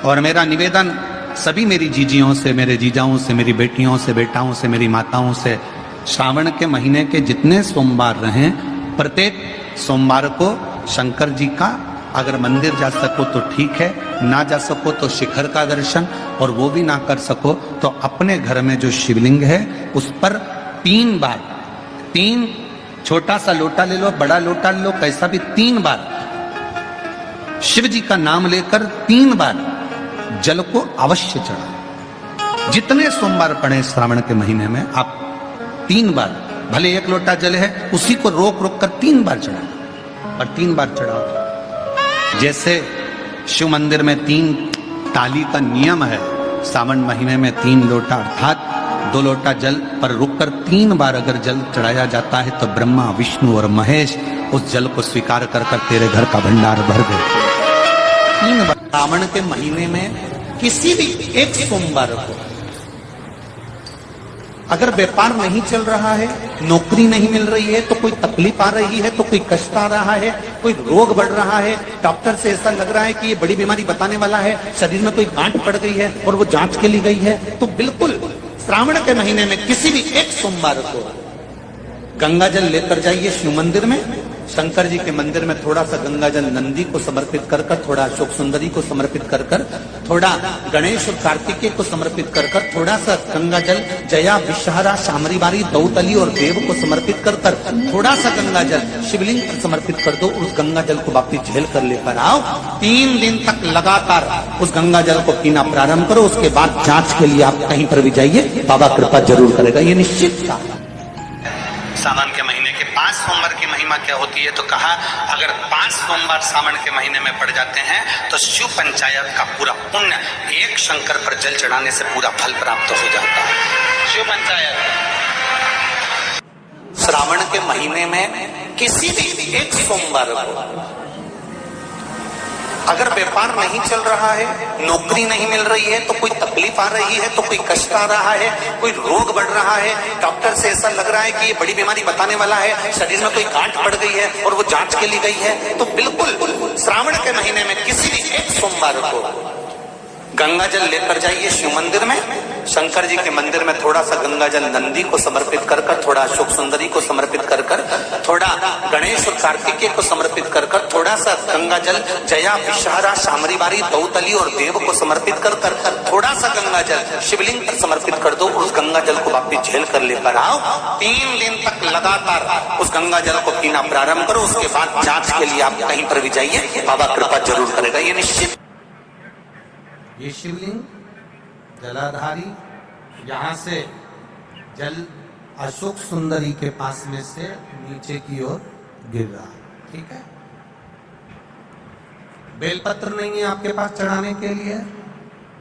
और मेरा निवेदन सभी मेरी जीजियों से, मेरे जीजाओं से, मेरी बेटियों से, बेटाओं से, मेरी माताओं से, श्रावण के महीने के जितने सोमवार रहें, प्रत्येक सोमवार को शंकर जी का अगर मंदिर जा सको तो ठीक है, ना जा सको तो शिखर का दर्शन, और वो भी ना कर सको तो अपने घर में जो शिवलिंग है उस पर 3 बार, 3 छोटा सा लोटा ले लो, बड़ा लोटा ले लो, कैसा भी 3 बार शिव जी का नाम लेकर 3 बार जल को अवश्य चढ़ाओ। जितने सोमवार पड़े श्रावण के महीने में आप 3 बार, भले 1 लोटा जल है उसी को रोक रोक कर 3 बार चढ़ाओ, और 3 बार चढ़ाओ। जैसे शिव मंदिर में 3 ताली का नियम है, सावन महीने में 3 लोटा अर्थात 2 लोटा जल पर रुककर 3 बार अगर जल चढ़ाया जाता है तो ब्रह्मा, विष्णु और महेश उस जल को स्वीकार कर कर तेरे घर का भंडार भर देते। 3 बार सावन के महीने में किसी भी एक सोमवार को अगर व्यापार नहीं चल रहा है, नौकरी नहीं मिल रही है, तो कोई तकलीफ आ रही है, तो कोई कष्ट आ रहा है, कोई रोग बढ़ रहा है, डॉक्टर से ऐसा लग रहा है कि ये बड़ी बीमारी बताने वाला है, शरीर में कोई गांठ पड़ गई है और वो जांच के लिए गई है, तो बिल्कुल श्रावण के महीने में किसी भी एक सोमवार को गंगा जल लेकर जाइए शिव मंदिर में। शंकर जी के मंदिर में थोड़ा सा गंगा जल नंदी को समर्पित कर कर, थोड़ा अशोक सुंदरी को समर्पित कर कर, थोड़ा गणेश और कार्तिकेय को समर्पित कर कर, थोड़ा सा गंगा जल जया, विषहरा, शामरीबारी, दौतली और देव को समर्पित कर कर, थोड़ा सा गंगा जल शिवलिंग पर समर्पित कर दो। उस गंगा जल को वापिस झेल कर लेकर आओ। 3 दिन तक लगातार उस गंगा जल को पीना प्रारंभ करो। उसके बाद जांच के लिए आप कहीं पर भी जाइए, बाबा कृपा जरूर करेगा, ये निश्चित था। सावन के महीने के 5 सोमवार की महिमा क्या होती है, तो कहा अगर 5 सोमवार सावन के महीने में पड़ जाते हैं तो शिव पंचायत का पूरा पुण्य एक शंकर पर जल चढ़ाने से पूरा फल प्राप्त हो जाता है। शिव पंचायत श्रावण के महीने में किसी भी एक सोमवार को अगर व्यापार नहीं चल रहा है, नौकरी नहीं मिल रही है, तो कोई तकलीफ आ रही है, तो कोई कष्ट आ रहा है, कोई रोग बढ़ रहा है, डॉक्टर से ऐसा लग रहा है कि ये बड़ी बीमारी बताने वाला है, शरीर में कोई गांठ पड़ गई है और वो जांच के लिए गई है, तो बिल्कुल श्रावण के महीने में किसी भी एक सोमवार को गंगा जल लेकर जाइए शिव मंदिर में। शंकर जी के मंदिर में थोड़ा सा गंगा जल नंदी को समर्पित कर कर, थोड़ा अशोक सुंदरी को समर्पित कर कर, थोड़ा गणेश और कार्तिकेय को समर्पित कर कर, थोड़ा सा गंगा जल जया, विषहरा, शामरीबारी, दौतली और देव को समर्पित कर कर, थोड़ा सा गंगा जल शिवलिंग पर समर्पित कर दो। उस गंगा जल को वापिस झेल कर लेकर आओ। 3 दिन तक लगातार उस गंगा जल को पीना प्रारंभ करो। उसके बाद जांच के लिए आप कहीं पर भी जाइए, बाबा कृपा जरूर करेगा, ये निश्चित। ये शिवलिंग जलाधारी, यहां से जल अशोक सुंदरी के पास में से नीचे की ओर गिर रहा है, ठीक है। बेलपत्र नहीं है आपके पास चढ़ाने के लिए,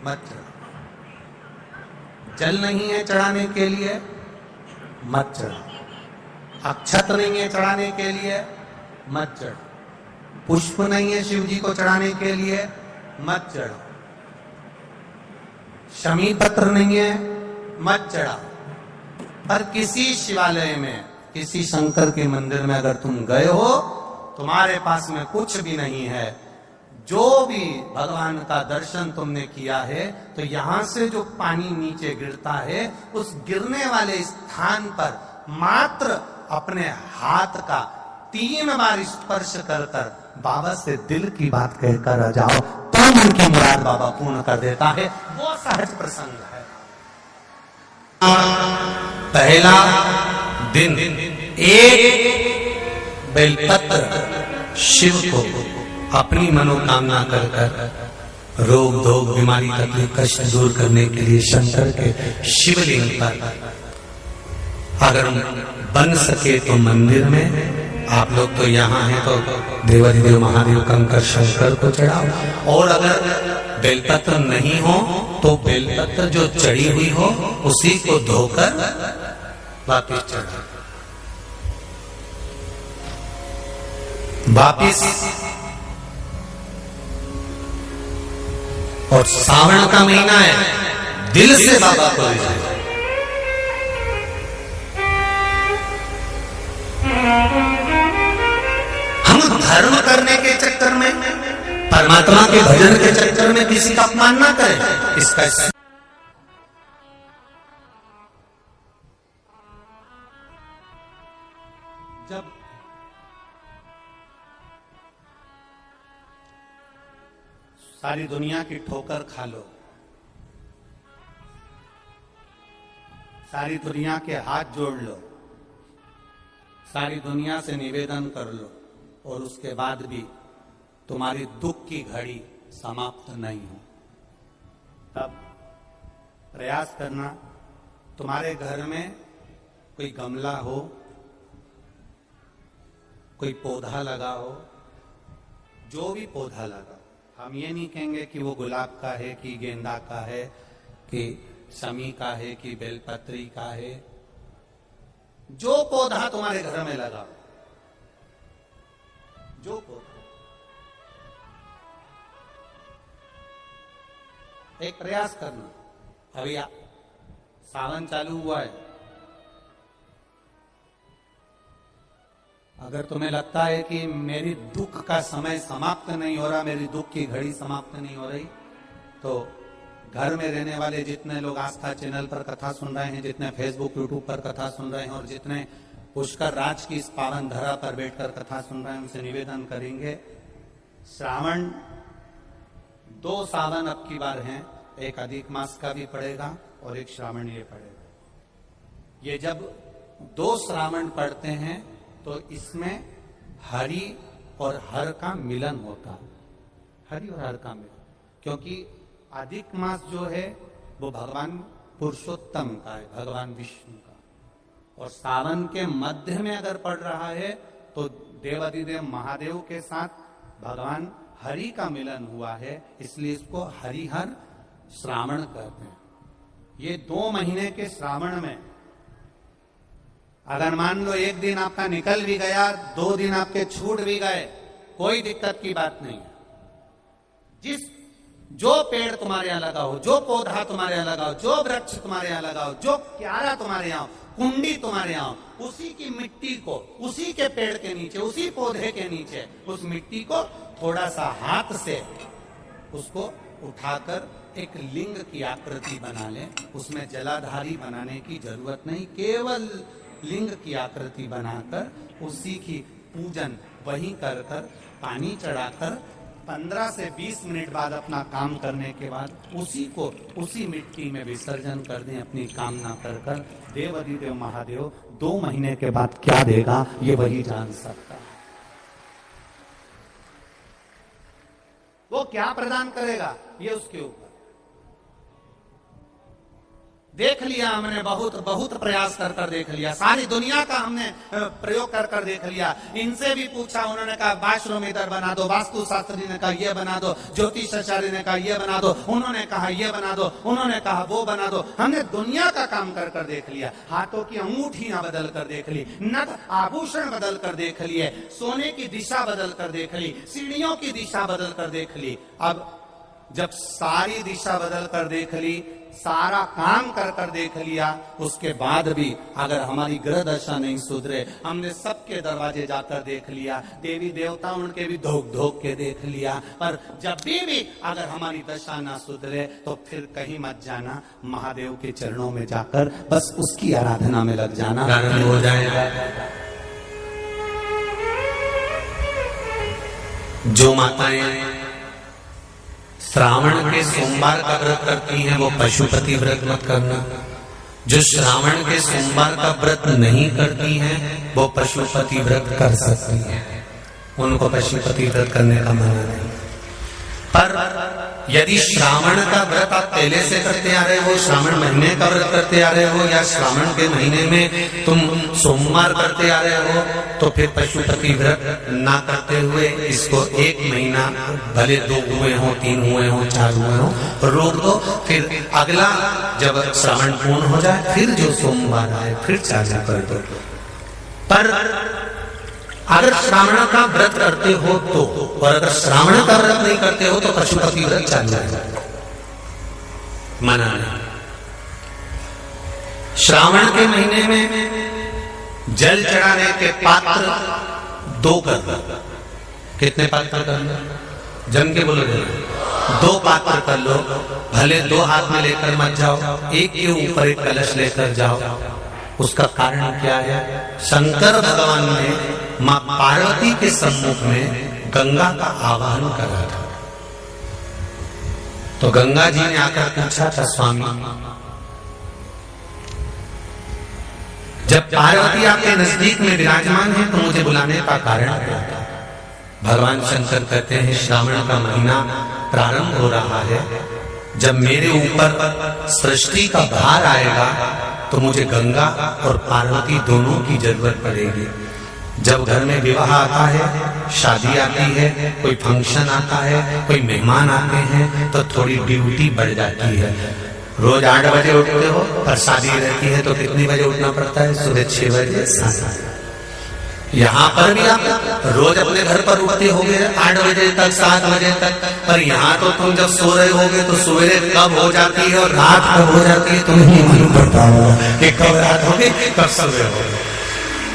मत चढ़ाओ। जल नहीं है चढ़ाने के लिए, मत चढ़ाओ। अक्षत नहीं है चढ़ाने के लिए, मत चढ़ाओ। पुष्प नहीं है शिव जी को चढ़ाने के लिए, मत चढ़ाओ। शमी पत्र नहीं है, मत चढ़ाओ। पर किसी शिवालय में, किसी शंकर के मंदिर में अगर तुम गए हो, तुम्हारे पास में कुछ भी नहीं है, जो भी भगवान का दर्शन तुमने किया है, तो यहां से जो पानी नीचे गिरता है, उस गिरने वाले स्थान पर मात्र अपने हाथ का 3 बार स्पर्श कर कर बाबा से दिल की बात कहकर आ जाओ, तो उनकी मुराद बाबा पूर्ण कर देता है। वो सहज प्रसंग है। पहला दिन एक बेलपत्र शिव को अपनी मनोकामना कर कर रोग धोग बीमारी तकलीफ कष्ट दूर करने के लिए शंकर के शिवलिंग पर अगर बन सके तो मंदिर में, आप लोग तो यहाँ हैं तो देवाधिदेव महादेव कंकर शंकर को चढ़ाओ। और अगर बेलपत्र नहीं हो तो बेलपत्र जो चढ़ी हुई हो उसी को धोकर वापिस चढ़ाओ। वापिस और सावन का महीना है, दिल से बाबा को ले जाए। हम धर्म करने के चक्कर में परमात्मा के भजन के चक्कर में किसी का अपमान ना करे। इसका जब सारी दुनिया की ठोकर खा लो, सारी दुनिया के हाथ जोड़ लो, सारी दुनिया से निवेदन कर लो और उसके बाद भी तुम्हारी दुख की घड़ी समाप्त नहीं हो, तब प्रयास करना तुम्हारे घर में कोई गमला हो, कोई पौधा लगा हो, जो भी पौधा लगा, हम ये नहीं कहेंगे कि वो गुलाब का है कि गेंदा का है कि शमी का है कि बेलपत्री का है, जो पौधा तुम्हारे घर में लगा हो, जो पौधा, एक प्रयास करना। अभी सावन चालू हुआ है, अगर तुम्हें लगता है कि मेरी दुख का समय समाप्त नहीं हो रहा, मेरी दुख की घड़ी समाप्त नहीं हो रही, तो घर में रहने वाले जितने लोग आस्था चैनल पर कथा सुन रहे हैं, जितने फेसबुक यूट्यूब पर कथा सुन रहे हैं और जितने पुष्कर राज की इस पावन धरा पर बैठकर कथा सुन रहे हैं, उनसे निवेदन करेंगे, श्रावण 2 सावन अब की बार हैं, एक अधिक मास का भी पड़ेगा और एक श्रावण ये पड़ेगा। ये जब 2 श्रावण पड़ते हैं तो इसमें हरि और हर का मिलन होता है, हरि और हर का मिलन, क्योंकि अधिक मास जो है वो भगवान पुरुषोत्तम का है, भगवान विष्णु का, और सावन के मध्य में अगर पड़ रहा है तो देवाधिदेव महादेव के साथ भगवान हरि का मिलन हुआ है, इसलिए इसको हरिहर श्रावण कहते हैं। ये 2 महीने के श्रावण में अगर मान लो एक दिन आपका निकल भी गया, 2 दिन आपके छूट भी गए, कोई दिक्कत की बात नहीं है। जो पेड़ तुम्हारे यहां लगा हो, जो पौधा तुम्हारे यहां लगा हो, जो वृक्ष तुम्हारे यहां लगा हो, जो क्यारा तुम्हारे यहां, कुंडी तुम्हारे यहां, उसी की मिट्टी को, उसी के पेड़ के नीचे, उसी पौधे के नीचे, उस मिट्टी को थोड़ा सा हाथ से उसको उठाकर एक लिंग की आकृति बना ले। उसमें जलाधारी बनाने की जरूरत नहीं, केवल लिंग की आकृति बनाकर उसी की पूजन वहीं कर पानी चढ़ाकर 15 से 20 मिनट बाद अपना काम करने के बाद उसी को उसी मिट्टी में विसर्जन कर दें, अपनी कामना कर देवाधिदेव महादेव 2 महीने के बाद क्या देगा ये वही जान सकता है। वो क्या प्रदान करेगा ये उसके ऊपर। देख लिया हमने, बहुत प्रयास कर देख लिया, सारी दुनिया का हमने प्रयोग कर देख लिया। इनसे भी पूछा, उन्होंने कहा वाशरूम इधर बना दो, वास्तु शास्त्री ने कहा ये बना दो, ज्योतिषाचार्य ने कहा ये बना दो, उन्होंने कहा ये बना दो, उन्होंने कहा वो बना दो। हमने दुनिया का काम कर देख लिया, हाथों की अंगूठियां बदल कर देख ली, नथ आभूषण बदल कर देख लिए, सोने की दिशा बदल कर देख ली, सीढ़ियों की दिशा बदल कर देख ली। अब जब सारी दिशा बदल कर देख ली, सारा काम कर देख लिया, उसके बाद भी अगर हमारी ग्रह दशा नहीं सुधरे, हमने सबके दरवाजे जाकर देख लिया, देवी देवता उनके भी धोख के देख लिया, पर जब भी अगर हमारी दशा ना सुधरे तो फिर कहीं मत जाना, महादेव के चरणों में जाकर बस उसकी आराधना में लग जाना, हो जाएगा। जो माताएं श्रावण के सोमवार का व्रत करती हैं वो पशुपति व्रत मत करना। जो श्रावण के सोमवार का व्रत नहीं करती हैं वो पशुपति व्रत कर सकती हैं, उनको पशुपति व्रत करने का मना नहीं। पर यदि श्रावण का व्रत आप पहले से करते आ रहे हो, श्रावण महीने का व्रत करते आ रहे हो, या श्रावण के महीने में तुम सोमवार करते आ रहे हो, तो फिर पशुपति व्रत ना करते हुए इसको 1 महीना, भले 2 हुए हो, 3 हुए हो, 4 हुए हो, रोक दो। फिर अगला जब श्रावण पूर्ण हो जाए फिर जो सोमवार आए फिर चालू कर दो। पर अगर श्रावण का व्रत करते हो तो, और अगर श्रावण का व्रत नहीं करते हो तो पशुपति व्रत चालू है, मना नहीं। श्रावण के महीने में जल चढ़ाने के पात्र 2 कर दो। कितने पात्र करना? जम के बोलो जरा। 2 पात्र कर लो, भले 2 हाथ में लेकर मत जाओ, एक के ऊपर एक कलश लेकर जाओ। उसका कारण क्या है? शंकर भगवान ने मां पार्वती के सम्मुख में गंगा का आवाहन करा था। तो गंगा जी ने आकर पूछा था, स्वामी जब पार्वती आपके नजदीक में विराजमान है तो मुझे बुलाने का कारण क्या था? भगवान शंकर कहते हैं, श्रावण का महीना प्रारंभ हो रहा है, जब मेरे ऊपर सृष्टि का भार आएगा तो मुझे गंगा और पार्वती दोनों की जरूरत पड़ेगी। जब घर में विवाह आता है, शादी आती है, कोई फंक्शन आता है, कोई मेहमान आते हैं, तो थोड़ी ड्यूटी बढ़ जाती है। रोज 8 बजे उठते हो, पर शादी रहती है तो कितनी बजे उठना पड़ता है? सुबह 6 बजे 7। यहाँ पर भी आप रोज अपने घर पर उठते होगे 8 बजे तक 7 बजे तक, पर यहाँ तो तुम जब सो रहे होगे तो सवेरे कब हो जाती है और रात कब हो जाती है तुम्हें नहीं मालूम पड़ता होगा कि कब रात होगी कब सवेरे होगी।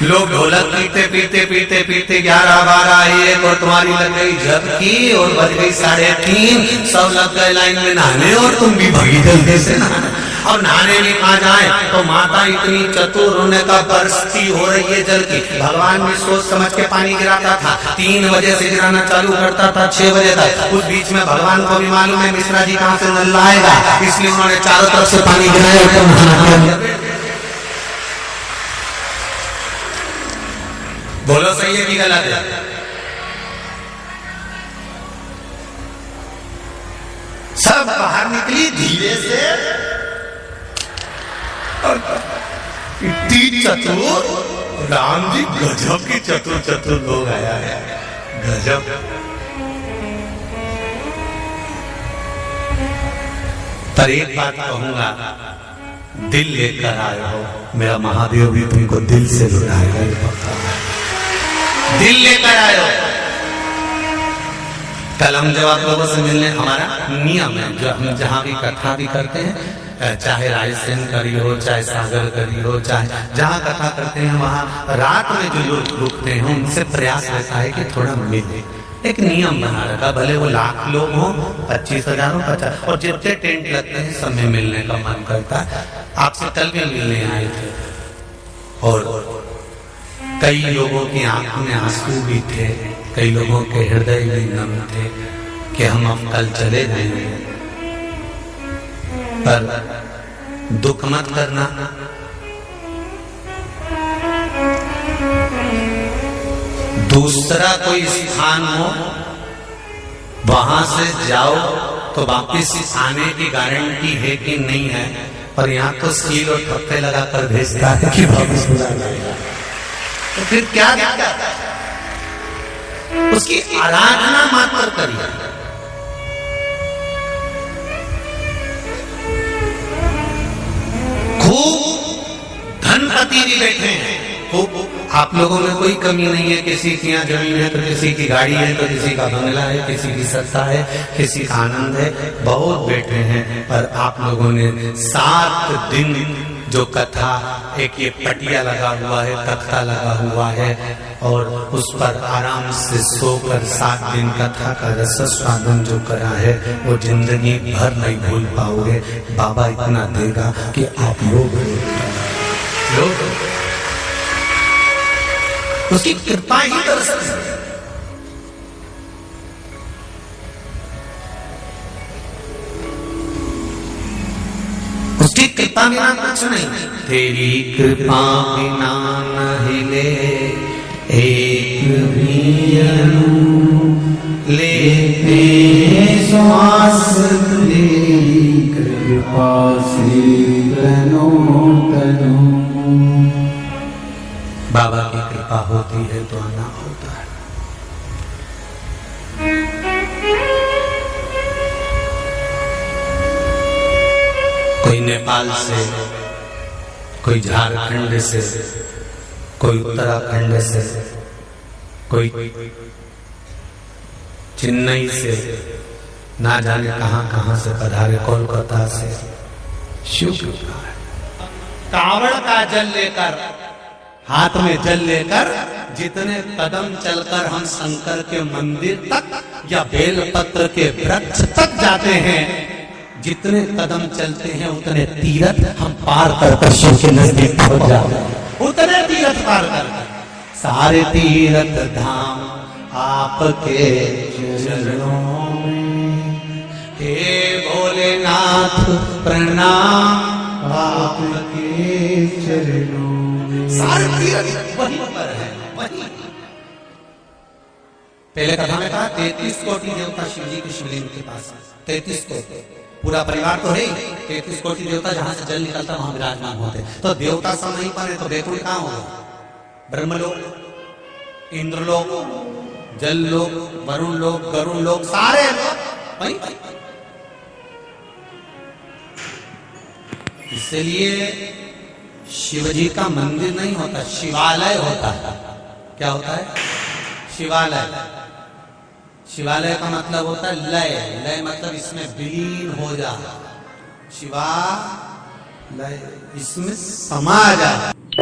लोग ढोलक पीते पीते पीते पीते 11, 12, 1 और तुम्हारी लग गई झपकी और बज गई 3:30, सब लग गए लाइन में नहाने और तुम भी भगी जल्दी से नहाने। और नहाने भी कहा जाए तो माता इतनी चतुर, उन्हें का बरसती हो रही है जल की। भगवान भी सोच समझ के पानी गिराता था, 3 बजे से गिराना चालू करता था 6 बजे तक। उस बीच में भगवान को भी मालूम है मिश्रा जी कहाँ से नल लाएगा, इसलिए उन्होंने चारों तरफ से पानी गिराया। बोलो सही है कि गलत है? सब बाहर निकली धीरे से, इतनी चतुर राम जी, गजब की चतुर लोग आया है, गजब। पर एक बात कहूंगा, दिल लेकर आए हो, मेरा महादेव भी तुमको दिल से लुटाएगा। दिल लेकर आए हो। कल हम जब आप लोगों से मिलने, हमारा नियम है जो हम जहाँ भी कथा भी करते हैं, चाहे रायसेन करी हो, चाहे सागर करी हो, चाहे जहाँ कथा करते हैं वहाँ रात में जो लोग रुकते हैं उनसे प्रयास रहता है कि थोड़ा मिले। एक नियम बना रखा, भले वो 1,00,000 लोग हो, 25,000 हो, 50, और जितने टेंट लगते हैं सब में मिलने का मन करता है। आपसे कल भी मिलने आए थे और कई लोगों की आंख में आंसू भी थे, कई लोगों के हृदय भी नम थे कि हम अब कल चले जाएंगे। पर दुख मत करना, दूसरा कोई स्थान हो वहां से जाओ तो वापिस आने की गारंटी है कि नहीं है, पर यहाँ तो सील और ठप्पे लगाकर भेजता है कि वापिस बुला लाएगा। तो फिर क्या दिक्कत है? उसकी आराधना मात्र करिए। खूब धनपति भी बैठे हैं, खूब, आप लोगों में कोई कमी नहीं है। किसी की यहाँ जमीन है तो किसी की गाड़ी है तो किसी का बंगला है, किसी की सत्ता है, किसी का आनंद है, बहुत बैठे हैं। पर आप लोगों ने 7 दिन जो कथा, एक ये पटिया लगा हुआ है, तख्ता लगा हुआ है और उस पर आराम से सोकर 7 दिन कथा का रस स्वादन जो करा है वो जिंदगी भर नहीं भूल पाओगे। बाबा इतना देगा कि आप लोग उसकी कृपा ही कर सकते। उसकी कृपा बिना कुछ नहीं, तेरी कृपा बिना न हिले एक भी अणु, लेते श्वास तेरी कृपा से तनो तनो। बाबा की कृपा होती है तो आना होता है। कोई नेपाल से, कोई झारखंड से, कोई उत्तराखंड से, कोई चेन्नई से, ना जाने कहां कहां से पधारे, कोलकाता से। शिव कावड़ का जल लेकर, हाथ में जल लेकर, जितने कदम चलकर हम शंकर के मंदिर तक या बेलपत्र के वृक्ष तक जाते हैं, जितने कदम चलते हैं उतने तीरथ हम पार कर शिव के नजदीक पहुंच जाते हैं, उतने तीरथ पार कर सारे तीरथ धाम आपके चरणों में, हे भोलेनाथ प्रणाम आपके चरणों में। सारे तीरथ वहीं पर है, वहीं। पहले कथा में कहा 33 कोटि देवता शिव जी के शिवलिंग के पास, 33 कोटि, पूरा परिवार तो है ही, 33 कोटि देवता जहां से जल निकलता वहां विराजमान होते। तो देवता सब नहीं पाए तो बैकुंठ कहां होगा? ब्रह्मलोक, इंद्रलोक, जल लोक, वरुण लोक, गरुण लोक, सारे लोग वहीं। इसलिए शिव जी का मंदिर नहीं होता, शिवालय होता है। क्या होता है? शिवालय। शिवालय का मतलब होता है लय, लय मतलब इसमें विलीन हो जा, शिवालय इसमें समा जा।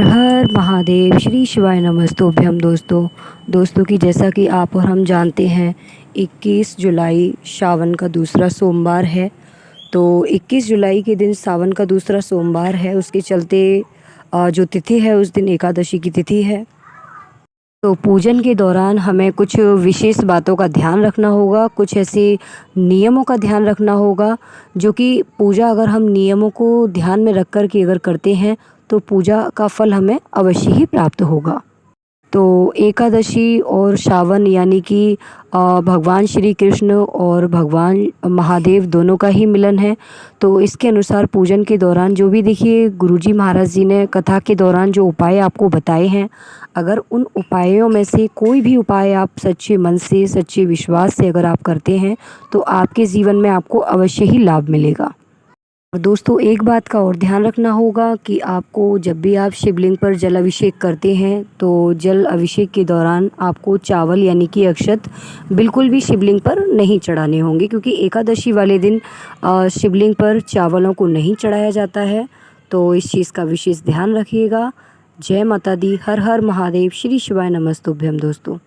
हर महादेव, श्री शिवाय नमस्तुभ्यम। दोस्तों की जैसा कि आप और हम जानते हैं 21 जुलाई सावन का दूसरा सोमवार है। तो 21 जुलाई के दिन सावन का दूसरा सोमवार है, उसके चलते जो तिथि है उस दिन एकादशी की तिथि है। तो पूजन के दौरान हमें कुछ विशेष बातों का ध्यान रखना होगा, कुछ ऐसे नियमों का ध्यान रखना होगा जो कि पूजा अगर हम नियमों को ध्यान में रख कर के अगर करते हैं तो पूजा का फल हमें अवश्य ही प्राप्त होगा। तो एकादशी और सावन यानी कि भगवान श्री कृष्ण और भगवान महादेव दोनों का ही मिलन है। तो इसके अनुसार पूजन के दौरान जो भी देखिए गुरुजी महाराज जी ने कथा के दौरान जो उपाय आपको बताए हैं, अगर उन उपायों में से कोई भी उपाय आप सच्चे मन से, सच्चे विश्वास से अगर आप करते हैं तो आपके जीवन में आपको अवश्य ही लाभ मिलेगा। और दोस्तों एक बात का और ध्यान रखना होगा कि आपको जब भी आप शिवलिंग पर जल अभिषेक करते हैं तो जल अभिषेक के दौरान आपको चावल यानी कि अक्षत बिल्कुल भी शिवलिंग पर नहीं चढ़ाने होंगे, क्योंकि एकादशी वाले दिन शिवलिंग पर चावलों को नहीं चढ़ाया जाता है। तो इस चीज़ का विशेष ध्यान रखिएगा। जय माता दी, हर हर महादेव, श्री शिवाय नमस्तुभ्यम दोस्तों।